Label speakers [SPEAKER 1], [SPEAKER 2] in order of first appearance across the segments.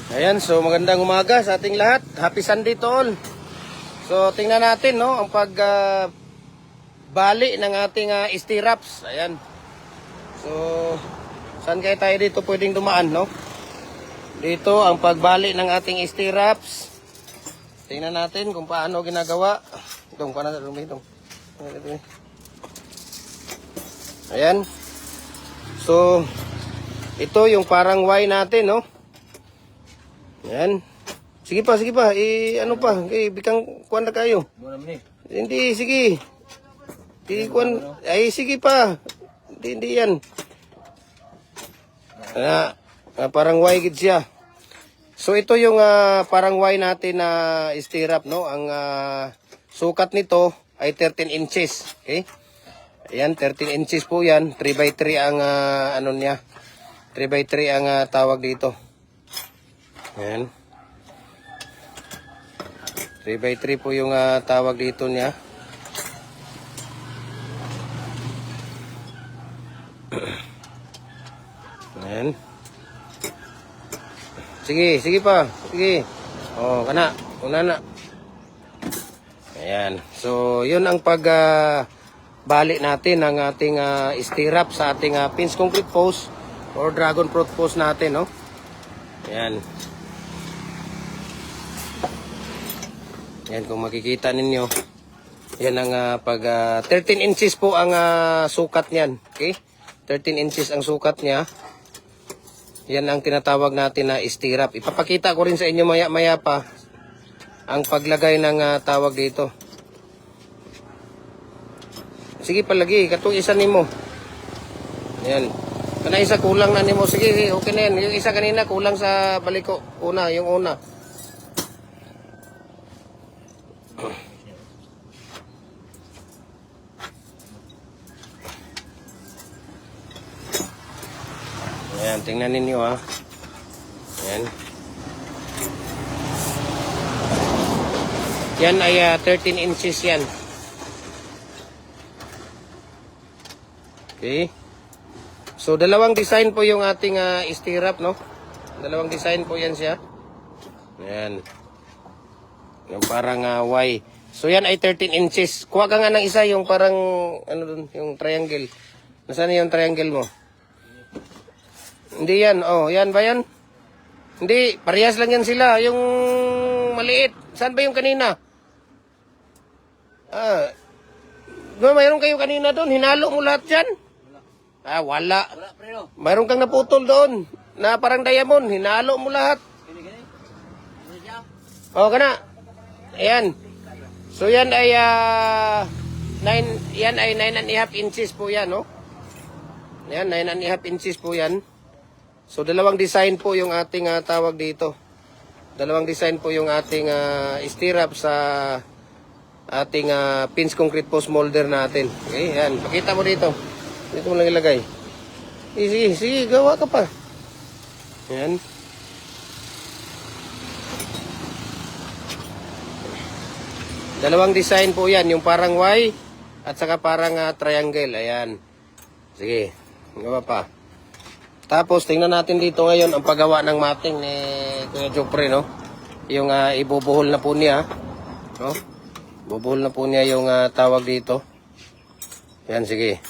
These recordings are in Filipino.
[SPEAKER 1] Ayan, so magandang umaga sa ating lahat. Happy Sunday to all. So tingnan natin no ang bali ng ating stirrups. Ayan. So saan kaya tayo dito pwedeng dumaan no? Dito ang pagbali ng ating stirrups. Tingnan natin kung paano ginagawa. Itong paano itong. Ayan. So ito yung parang Y natin no. Yan. Sige pa. Ano pa? Bikang kuwan na kayo. Hindi, sige. Kuwan. Ay, sige pa. Hindi yan. Parang Y gid siya. So, ito yung parang Y natin na stirrup, no? Ang sukat nito ay 13 inches. Okay? Ayan, 13 inches po yan. 3x3 ang ano niya. 3x3 ang tawag dito. Ayan. 3x3 po yung tawag dito niya. Ayan. Sige pa. Sige. Oh, kana. Una na. Ayan. So, yun ang balik natin ng ating stirrup sa ating pins concrete post or dragon fruit post natin, no? Ayan. Yan kung makikita ninyo. Yan ang 13 inches po ang sukat niyan. Okay? 13 inches ang sukat niya. Yan ang tinatawag natin na stirrup. Ipapakita ko rin sa inyo maya pa ang paglagay ng tawag dito. Sige palagi, katong isa nimo. Yan. Kana isa kulang na nimo. Sige, okay na yan. Yung isa kanina kulang sa baliko. Yung una. Ayan, tingnan ninyo ha. Ayan. Yan ay 13 inches yan. Okay. So, dalawang design po yung ating stirrup, no? Dalawang design po yan siya. Ayan. Yung parang Y. So, yan ay 13 inches. Kuha ka nga ng isa, yung parang, ano dun, yung triangle. Nasaan yung triangle mo? Hindi yan. Oh, yan ba yan? Hindi. Parehas lang yan sila. Yung maliit. Saan ba yung kanina? Mayroon kayo kanina doon. Hinalo mo lahat yan? Wala. Mayroon kang naputol doon. Na parang diamond. Hinalo mo lahat. Oh, kana. Ayan. So, yan ay 9.5 inches po yan, no? Ayan, 9.5 inches po yan. So, dalawang design po yung ating tawag dito. Dalawang design po yung ating stirrup sa ating pins concrete post molder natin. Okay, yan. Pakita mo dito. Dito mo lang ilagay. Sige, gawa ka pa. Yan. Dalawang design po yan. Yung parang Y at saka parang triangle. Ayan. Sige, gawa pa. Tapos, tingnan natin dito ngayon ang paggawa ng mating ni Kuya Jopre, no? Yung ibubuhol na po niya, no? Bubuhol na po niya yung tawag dito. Yan, sige.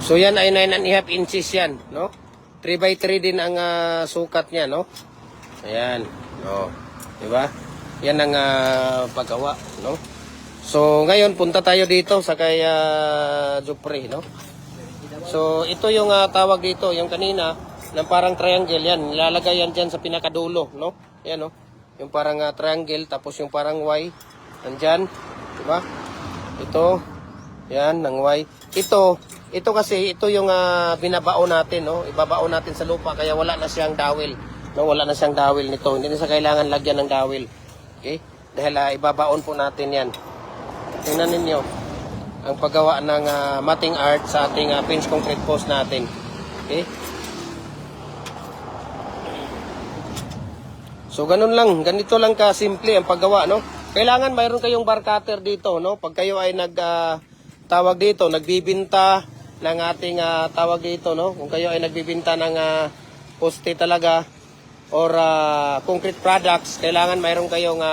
[SPEAKER 1] So yan ay 9.5 inches yan, no? 3x3 din ang sukat niya, no? Ayan. Oh, di ba? Yan ang paggawa, no? So ngayon punta tayo dito sa kay Jopre, no? So ito yung tawag dito, yung kanina ng parang triangle yan. Nilalagay yan diyan sa pinakadulo, no? Yan, no? Yung parang triangle tapos yung parang Y nandiyan, di ba? Ito, yan ng Y. Ito kasi, ito yung binabao natin, no? Ibabao natin sa lupa, kaya wala na siyang dawil. No? Wala na siyang dawil nito. Hindi na siya kailangan lagyan ng dawil. Okay? Dahil ibabaon po natin yan. Tingnan ninyo. ang paggawa ng matting art sa ating pinch concrete post natin. Okay? So ganun lang, ganito lang ka simple ang paggawa, no? Kailangan mayroon kayong bar cutter dito, no? Pag kayo ay tawag dito, nagbibinta ng ating tawag dito, no? Kung kayo ay nagbibinta ng poste talaga or concrete products, kailangan mayroon kayong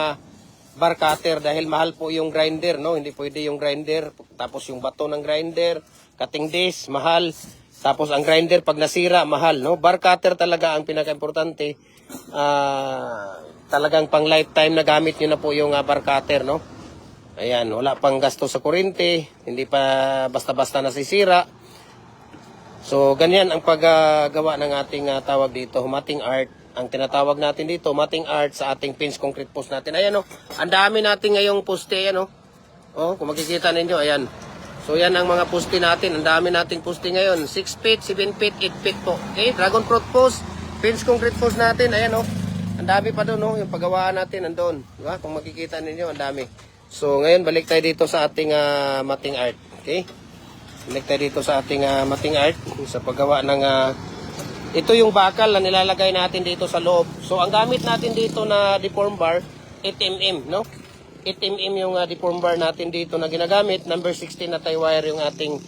[SPEAKER 1] bar cutter dahil mahal po yung grinder, no? Hindi pwede yung grinder, tapos yung bato ng grinder, cutting disc, mahal. Tapos ang grinder pag nasira, mahal, no? Bar cutter talaga ang pinaka-importante. Talagang pang lifetime na gamit nyo na po yung bar cutter, no? Ayan, wala pang gasto sa kuryente, hindi pa basta-basta nasisira. So, ganyan ang paggawa ng ating tawag dito, matting art. Ang tinatawag natin dito, matting art sa ating pinch concrete post natin. Ayan, no? Ang dami natin ngayong poste, ayan, no? Oh, kung makikita ninyo, ayan. So, yan ang mga poste natin. Ang dami nating poste ngayon. 6 feet, 7 feet, 8 feet po. Okay, dragon fruit post, pinch concrete post natin, ayan, no? Ang dami pa doon, no? Yung paggawaan natin, nandoon. Diba? Kung makikita ninyo, ang dami. So, ngayon, balik tayo dito sa ating matting art. Okay? Balik tayo dito sa ating matting art. Sa paggawa ng... ito yung bakal na nilalagay natin dito sa loob. So, ang gamit natin dito na deform bar, 8mm, no? 8mm yung deform bar natin dito na ginagamit. Number 16 na tie wire yung ating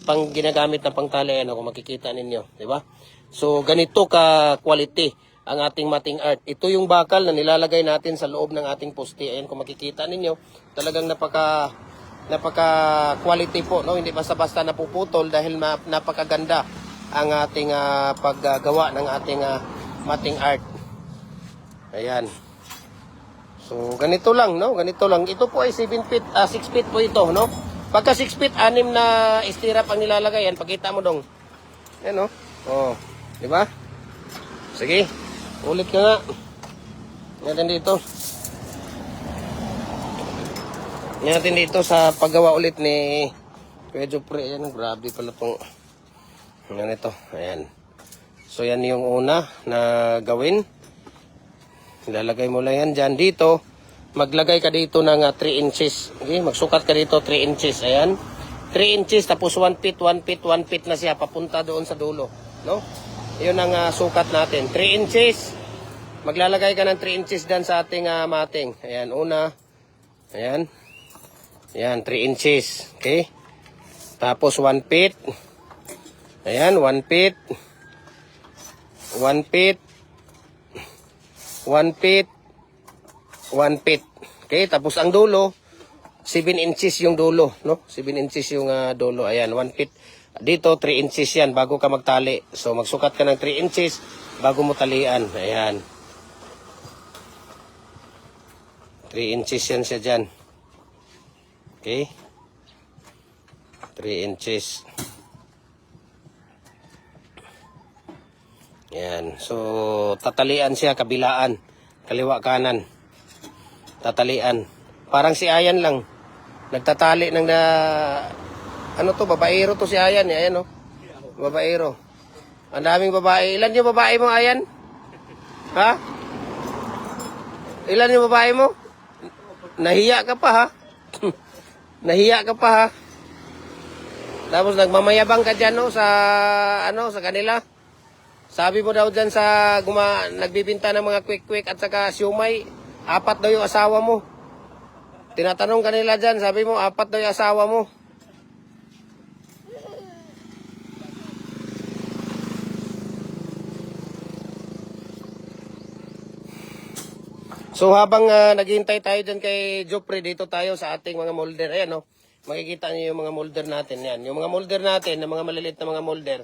[SPEAKER 1] pang ginagamit na pangtali. Ano, kung makikita ninyo. Diba? So, ganito ka quality ang ating matting art. Ito yung bakal na nilalagay natin sa loob ng ating poste. Ayan, kung makikita ninyo, talagang napaka quality po, no? Hindi basta-basta napuputol dahil napakaganda ang ating paggawa ng ating matting art. Ayan. So, ganito lang, no? Ganito lang. Ito po ay 7 feet, 6 feet po ito, no? Pagka 6 feet, 6 na stirrup ang nilalagay. Yan, pakita mo dong. Ayan, no? Oh, di ba? Sige. Ulit ka nga. Ngayon dito. Ngayon dito sa paggawa ulit ni Kuya Jopre. Ayan, grabe pala itong ito. Ayan. So, yan yung una na gawin. Ilalagay mo lang yan dyan. Dito, maglagay ka dito ng 3 inches. Okay? Magsukat ka dito 3 inches. Ayan. 3 inches tapos 1 feet, 1 feet, 1 feet na siya papunta doon sa dulo. No? Yun ang sukat natin. 3 inches. Maglalagay ka ng 3 inches dyan sa ating matting. Ayan, una. Ayan. Ayan, 3 inches. Okay. Tapos 1 feet. Ayan, 1 feet. 1 feet. 1 feet. 1 feet. Okay, tapos ang dulo, 7 inches yung dulo. No? 7 inches yung dulo. Ayan, 1 feet. Dito, 3 inches yan bago ka magtali. So, magsukat ka ng 3 inches bago mo talian. Ayan. 3 inches yan siya dyan. Okay. 3 inches. Ayan. So, tatalian siya kabilaan. Kaliwa kanan. Tatalian. Parang si Ayan lang. Nagtatali ng ano to, babaero to si Ayan. Ayan, no? Babaero. Ang daming babae. Ilan yung babae mo, Ayan? Ha? Ilan yung babae mo? Nahiya ka pa, ha? Nahiya ka pa, ha? Tapos nagmamayabang ka dyan, no? Sa, sa kanila. Sabi mo daw dyan sa nagbibinta ng mga quick-quick at saka siumay, 4 daw yung asawa mo. Tinatanong kanila dyan, sabi mo, 4 daw yung asawa mo. So habang naghihintay tayo dyan kay Jopre, dito tayo sa ating mga molder. Ayan, no? Makikita niyo yung mga molder natin. Yan. Yung mga molder natin, na mga maliliit na mga molder,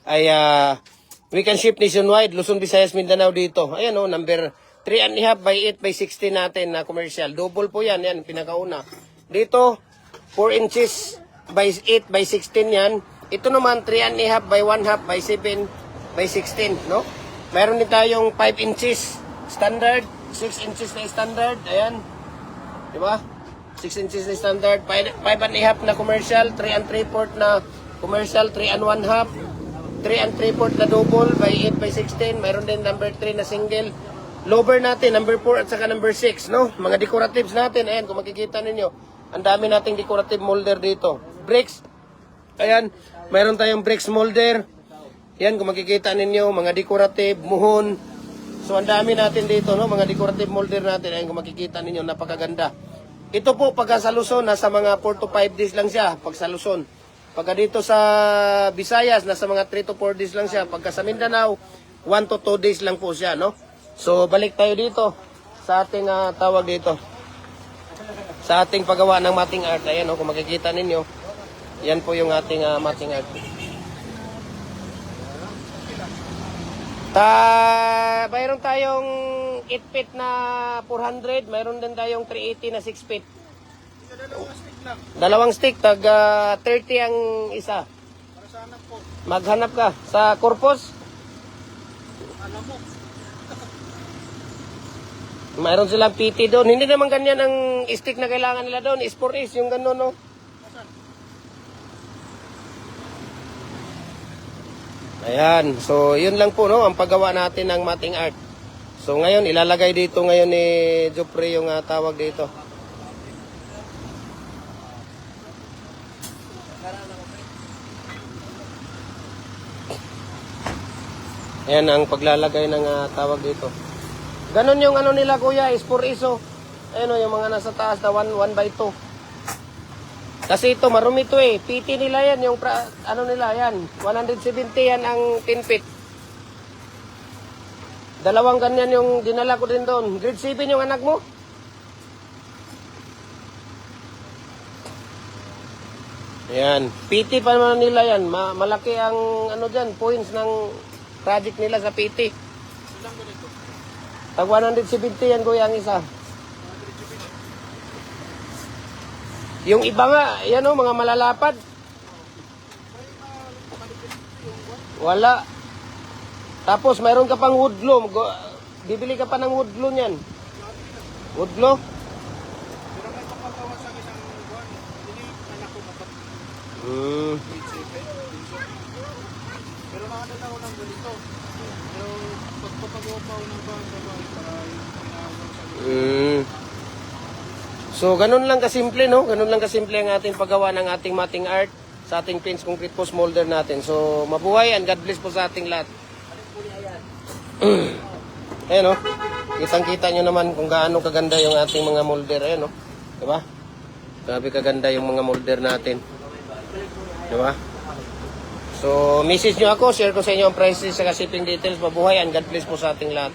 [SPEAKER 1] ay we can ship nationwide. Luzon, Visayas, Mindanao dito. Ayan, no? Number 3.5 by 8 by 16 natin na commercial. Double po yan. Yan, pinakauna. Dito, 4 inches by 8 by 16 yan. Ito naman, 3.5 by 1/2 by 7 by 16. No? Mayroon din tayong 5 inches standard. 6 inches na standard, ayan. Diba? 6 inches na standard, 5.5 na commercial, 3 3/4 na commercial, 3 1/2, 3 3/4 na double by 8 by 16. Mayroon din number 3 na single. Lower natin, number 4 at saka number 6, no? Mga decoratives natin, ayan, kung makikita ninyo. Ang dami nating decorative molder dito. bricks. Ayan, mayroon tayong bricks molder. Yan, kung makikita ninyo, mga decorative, muhon. So, ang dami natin dito, no? Mga decorative molder natin. Ayan, kung makikita ninyo, napakaganda. Ito po, pagka sa Luzon, nasa mga 4 to 5 days lang siya, pag sa Luzon. Pagka dito sa Visayas, nasa mga 3 to 4 days lang siya. Pagka sa Mindanao, 1 to 2 days lang po siya, no? So, balik tayo dito sa ating tawag dito. Sa ating paggawa ng matting art. Ayan, no? Kung makikita ninyo, yan po yung ating matting art. Mayroon tayong 8 feet na 400, mayroon din tayong 380 na 6 feet. Dalawang stick, tag 30 ang isa. Maghanap ka sa Corpus. Mayroon silang PT doon. Hindi naman ganyan ang stick na kailangan nila doon. Is for is, yung gano'n, no? Ayan. So, yun lang po, no? Ang paggawa natin ng matting art. So, ngayon, ilalagay dito ngayon ni Jopre yung tawag dito. Ayan ang paglalagay ng tawag dito. Ganon yung ano nila kuya, is for iso. Ayan o, yung mga nasa taas na 1 by 2. Kasi ito, marumi ito eh. PT nila yan, yung ano nila yan. 170 yan ang 10 feet. Dalawang ganyan yung dinala ko din doon. Grade 7 yung anak mo? Ayan. PT pa naman nila yan. Malaki ang ano dyan, points ng project nila sa PT. Tag 170 yan kuya ang isa. Yung iba nga, yan o, mga malalapad. Wala. Tapos mayroon ka pang wood glue. Bibili ka pa ng wood glue niyan. Wood glue?
[SPEAKER 2] Pero nakadala ko ng ganito. Pero pagpapagawa pa ako ng bahan sa bahay para pinahawag sa
[SPEAKER 1] So, ganun lang kasimple, no? Ganun lang kasimple ang ating paggawa ng ating matting art sa ating pins concrete post molder natin. So, mabuhay and God bless po sa ating lahat. Ayan, no? Kitang-kita nyo naman kung gaano kaganda yung ating mga molder. Ayan, no? Diba? Grabe kaganda yung mga molder natin. Diba? So, message nyo ako, share ko sa inyo ang prices sa shipping details. Mabuhay and God bless po sa ating lahat.